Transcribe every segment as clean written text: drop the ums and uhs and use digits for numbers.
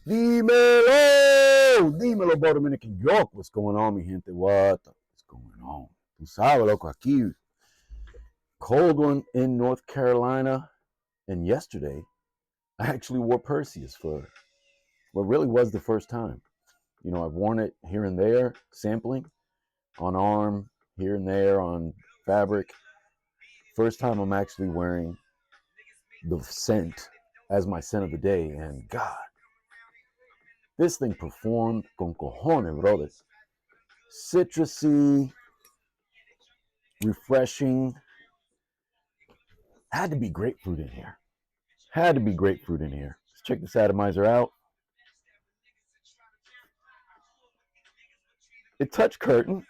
Dímelo, dímelo, Dominican York. What's going on, mi gente? What's going on? Tú sabes, loco, aquí. Cold one in North Carolina. And yesterday, I actually wore Perseus for what really was the first time. You know, I've worn it here and there, sampling, on arm, here and there, on fabric. First time I'm actually wearing the scent as my scent of the day. And God, this thing performed con cojones, brother. Citrusy, refreshing. Had to be grapefruit in here. Had to be grapefruit in here. Let's check this atomizer out. It touched curtain.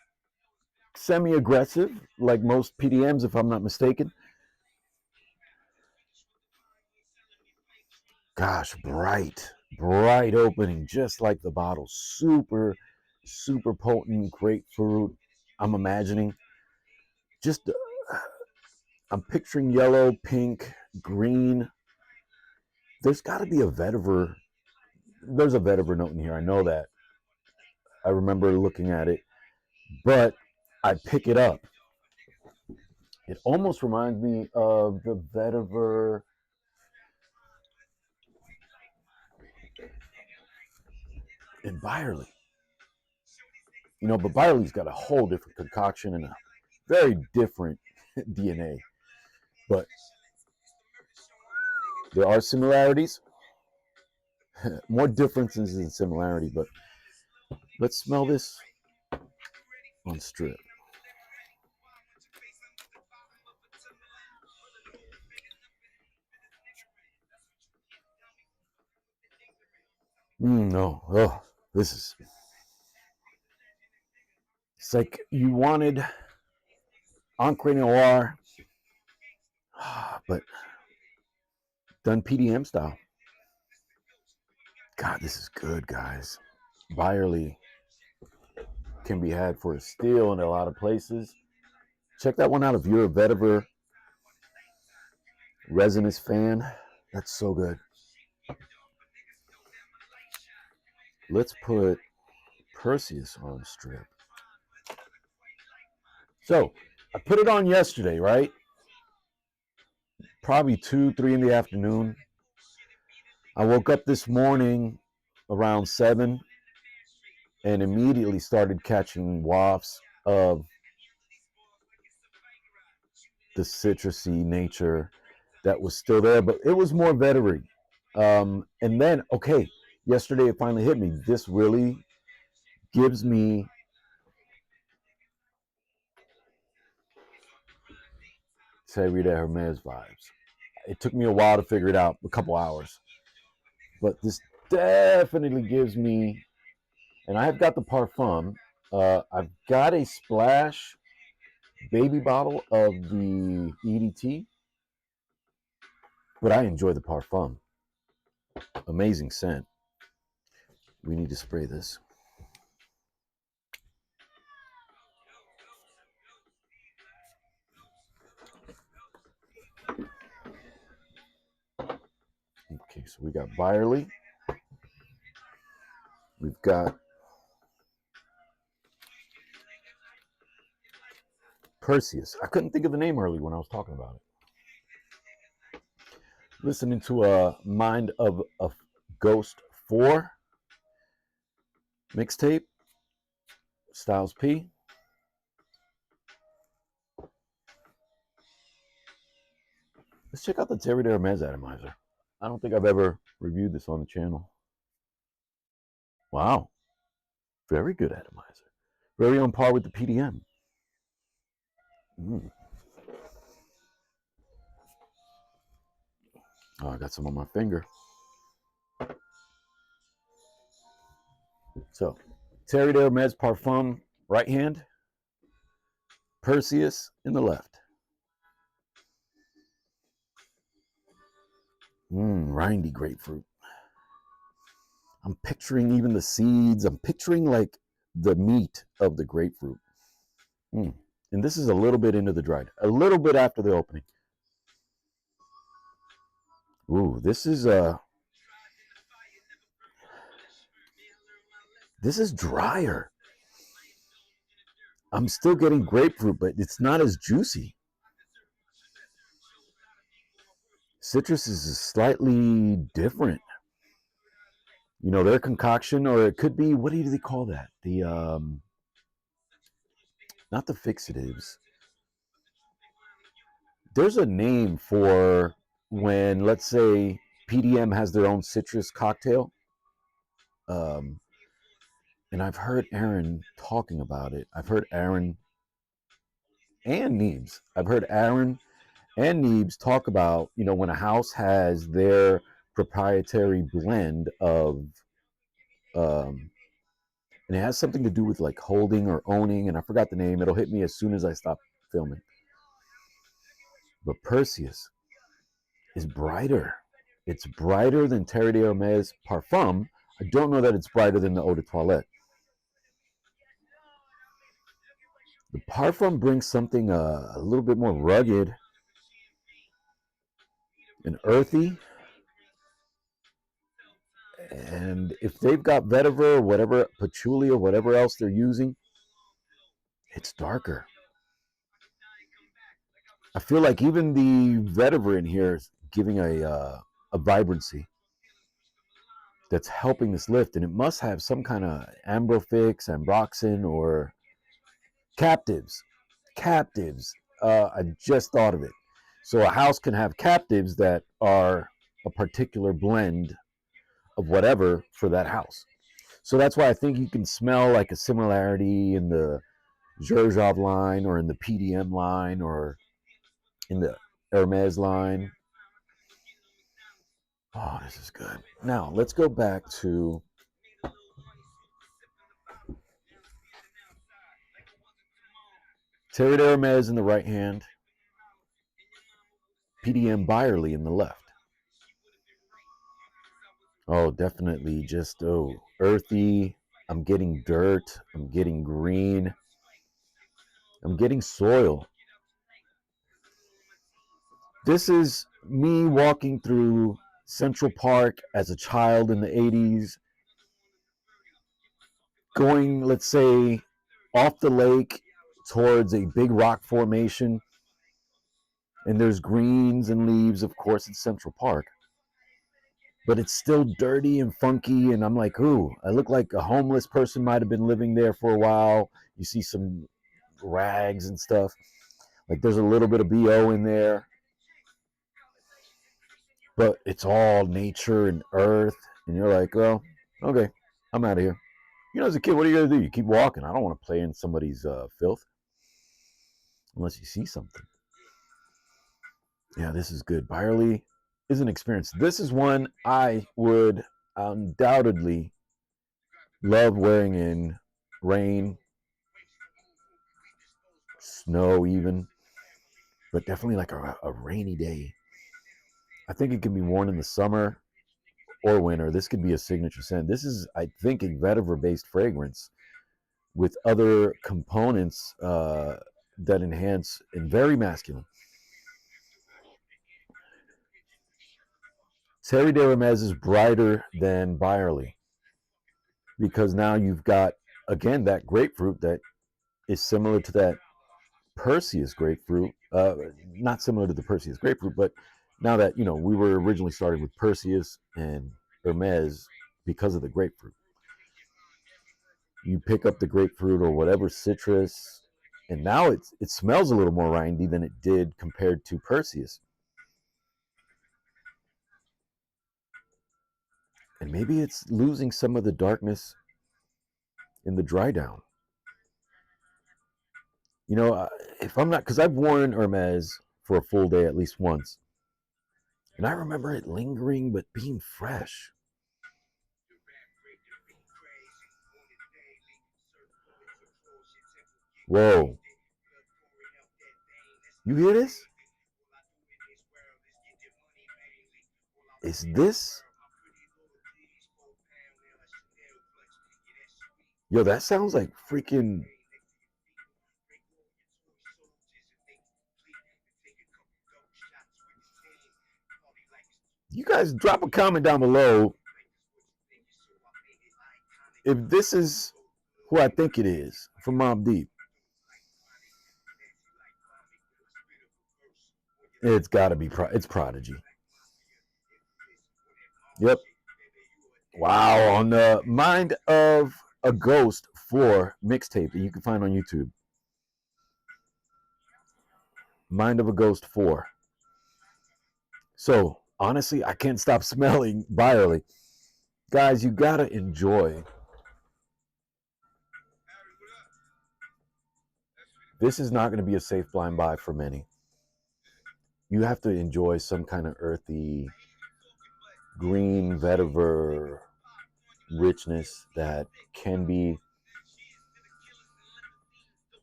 Semi-aggressive, like most PDMs, if I'm not mistaken. Gosh, bright opening, just like the bottle. Super, super potent grapefruit. I'm imagining. Just, I'm picturing yellow, pink, green. There's got to be a vetiver. There's a vetiver note in here. I know that. I remember looking at it, but I pick it up. It almost reminds me of the vetiver. In Byerly. You know, but Byerly's got a whole different concoction and a very different DNA. But there are similarities. More differences than similarity, but let's smell this on strip. No. Oh, this is... It's like you wanted Encre Noir, but done PDM style. God, this is good, guys. Byerly can be had for a steal in a lot of places. Check that one out if you're a vetiver resinous fan. That's so good. Let's put Perseus on strip. So I put it on yesterday, right? Probably 2, 3 in the afternoon. I woke up this morning around 7 and immediately started catching wafts of the citrusy nature that was still there, but it was more vetivery. And then, okay, yesterday it finally hit me. This really gives me Rita Hermes vibes. It took me a while to figure it out, a couple hours. But this definitely gives me, and I've got the Parfum. I've got a splash baby bottle of the EDT, but I enjoy the Parfum. Amazing scent. We need to spray this. Okay, so we got Byerly. We've got Perseus. I couldn't think of the name early when I was talking about it. Listening to a Mind of a Ghost 4 mixtape. Styles P. Let's check out the Terry Hermes atomizer. I don't think I've ever reviewed this on the channel. Wow. Very good atomizer. Very on par with the PDM. Oh, I got some on my finger. So, Terry Hermes Parfum, right hand. Perseus in the left. Rindy grapefruit. I'm picturing even the seeds. I'm picturing like the meat of the grapefruit. And this is a little bit into the dried. A little bit after the opening. Ooh, this is This is drier. I'm still getting grapefruit, but it's not as juicy. Citrus is slightly different. You know, their concoction, or it could be, what do they call that? The not the fixatives. There's a name for when, let's say, PDM has their own citrus cocktail. Um, and I've heard Aaron talking about it. I've heard Aaron and Neebs. I've heard Aaron and Neebs talk about, you know, when a house has their proprietary blend of, and it has something to do with like holding or owning, and I forgot the name. It'll hit me as soon as I stop filming. But Perseus is brighter. It's brighter than Terre de Hermes Parfum. I don't know that it's brighter than the Eau de Toilette. The Parfum brings something a little bit more rugged and earthy. And if they've got vetiver or whatever, patchouli or whatever else they're using, it's darker. I feel like even the vetiver in here is giving a vibrancy that's helping this lift, and it must have some kind of ambrofix, ambroxan, or captives. Captives. I just thought of it. So a house can have captives that are a particular blend of whatever for that house. So that's why I think you can smell like a similarity in the Zherzhov line or in the PDM line or in the Hermes line. Oh, this is good. Now, let's go back to Terre de Hermes in the right hand, PDM Byerly in the left. Oh, definitely just, earthy. I'm getting dirt. I'm getting green. I'm getting soil. This is me walking through Central Park as a child in the 80s, going, let's say, off the lake towards a big rock formation. And there's greens and leaves, of course, in Central Park. But it's still dirty and funky. And I'm like, ooh, I look like a homeless person might have been living there for a while. You see some rags and stuff. Like there's a little bit of BO in there. But it's all nature and earth. And you're like, well, okay, I'm out of here. You know, as a kid, what are you going to do? You keep walking. I don't want to play in somebody's filth unless you see something. Yeah, this is good. Byerly is an experience. This is one I would undoubtedly love wearing in rain, snow even, but definitely like a rainy day. I think it can be worn in the summer or winter. This could be a signature scent. This is, I think, a vetiver-based fragrance with other components that enhance and very masculine. Terre de Hermes is brighter than Byerly because now you've got, again, that grapefruit that is similar to that Perseus grapefruit. Not similar to the Perseus grapefruit, but now that, you know, we were originally starting with Perseus and Hermes because of the grapefruit. You pick up the grapefruit or whatever citrus, and now it smells a little more rindy than it did compared to Perseus. And maybe it's losing some of the darkness in the dry down. You know, if I'm not, because I've worn Hermes for a full day at least once, and I remember it lingering but being fresh. Whoa. You hear this? Is this? Yo, that sounds like freaking. You guys drop a comment down below if this is who I think it is from Mobb Deep, it's got to be it's Prodigy. Yep. Wow, on the Mind of a Ghost 4 mixtape that you can find on YouTube. Mind of a Ghost 4. So, honestly, I can't stop smelling Byerly. Guys, you gotta enjoy. This is not going to be a safe blind buy for many. You have to enjoy some kind of earthy, green vetiver richness that can be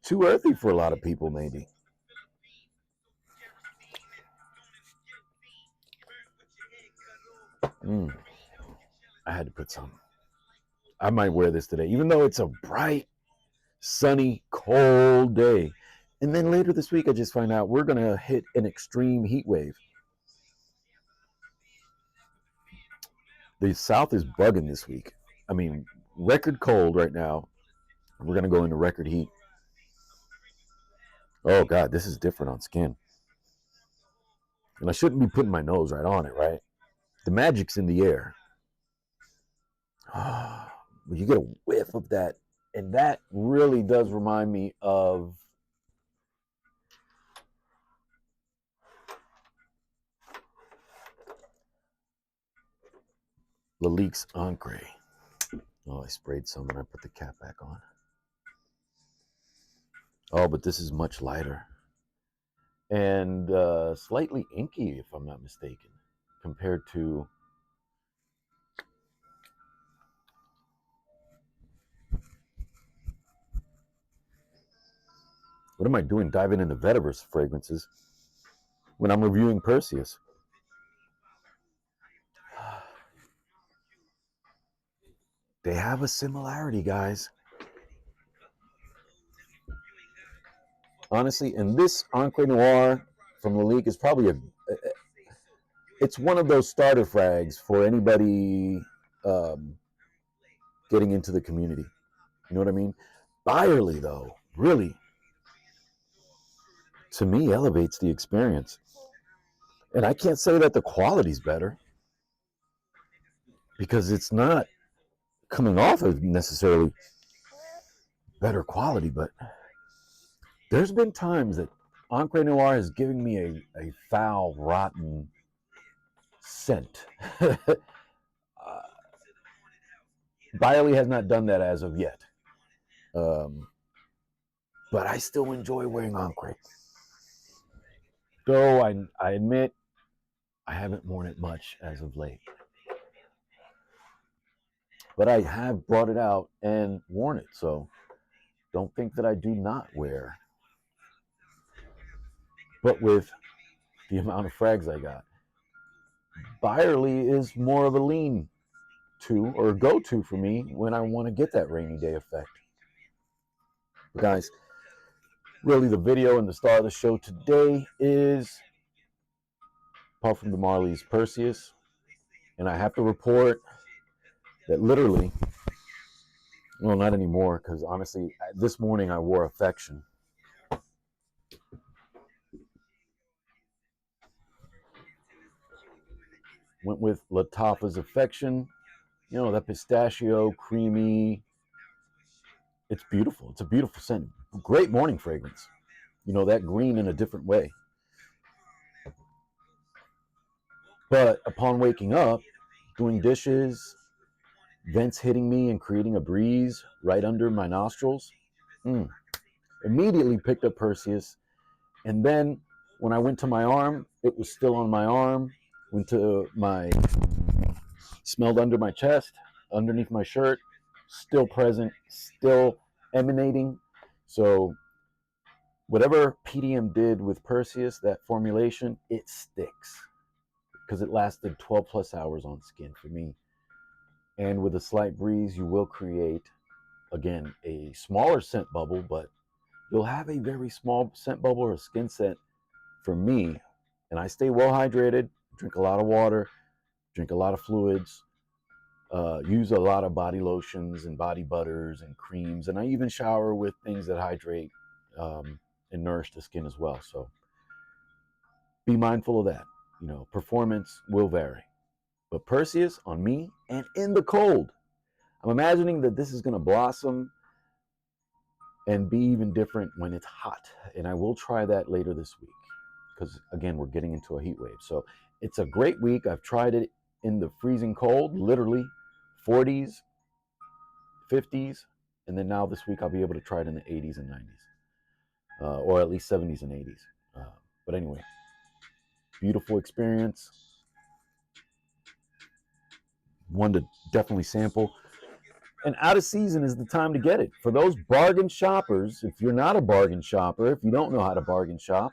too earthy for a lot of people, maybe. I had to put some. I might wear this today, even though it's a bright, sunny, cold day. And then later this week, I just find out we're going to hit an extreme heat wave. The South is bugging this week. I mean, record cold right now. We're going to go into record heat. Oh, God, this is different on skin. And I shouldn't be putting my nose right on it, right? The magic's in the air. You get a whiff of that. And that really does remind me of Lalik's Ancre. Oh, I sprayed some and I put the cap back on. Oh, but this is much lighter. And slightly inky, if I'm not mistaken, compared to what am I doing diving into vetiver fragrances when I'm reviewing Perseus? They have a similarity, guys. Honestly, and this Ancre Noir from Lalique is probably it's one of those starter frags for anybody getting into the community. You know what I mean? Byerly, though, really, to me, elevates the experience. And I can't say that the quality's better because it's not coming off of necessarily better quality, but there's been times that Ancre Noir has given me a foul, rotten scent. Byerly has not done that as of yet. But I still enjoy wearing Ancre. Though I admit I haven't worn it much as of late. But I have brought it out and worn it, so don't think that I do not wear. But with the amount of frags I got, Byerly is more of a lean to or go-to for me when I want to get that rainy day effect. But guys, really the video and the star of the show today is Parfum de Marly's Perseus. And I have to report that literally, well, not anymore, because honestly, this morning I wore Affection. Went with Lattafa's Affection. You know, that pistachio, creamy. It's beautiful. It's a beautiful scent. Great morning fragrance. You know, that green in a different way. But upon waking up, doing dishes, vents hitting me and creating a breeze right under my nostrils, immediately picked up Perseus. And then when I went to my arm, it was still on my arm. Went to smelled under my chest, underneath my shirt, still present, still emanating. So whatever Pdm did with Perseus, that formulation, it sticks because it lasted 12 plus hours on skin for me. And with a slight breeze, you will create, again, a smaller scent bubble, but you'll have a very small scent bubble or skin scent for me. And I stay well hydrated, drink a lot of water, drink a lot of fluids. Use a lot of body lotions and body butters and creams, and I even shower with things that hydrate and nourish the skin as well. So be mindful of that. You know, performance will vary. But Perseus on me and in the cold. I'm imagining that this is going to blossom and be even different when it's hot. And I will try that later this week because, again, we're getting into a heat wave. So it's a great week. I've tried it in the freezing cold, literally 40s, 50s. And then now this week I'll be able to try it in the 80s and 90s, or at least 70s and 80s. But anyway, beautiful experience. One to definitely sample. And out of season is the time to get it. For those bargain shoppers, if you're not a bargain shopper, if you don't know how to bargain shop,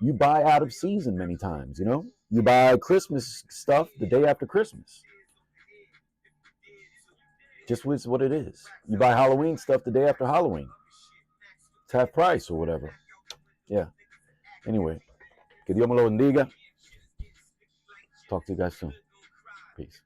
you buy out of season many times, you know? You buy Christmas stuff the day after Christmas. Just what it is. You buy Halloween stuff the day after Halloween. It's half price or whatever. Yeah. Anyway, que Dios me lo bendiga. Talk to you guys soon. Peace.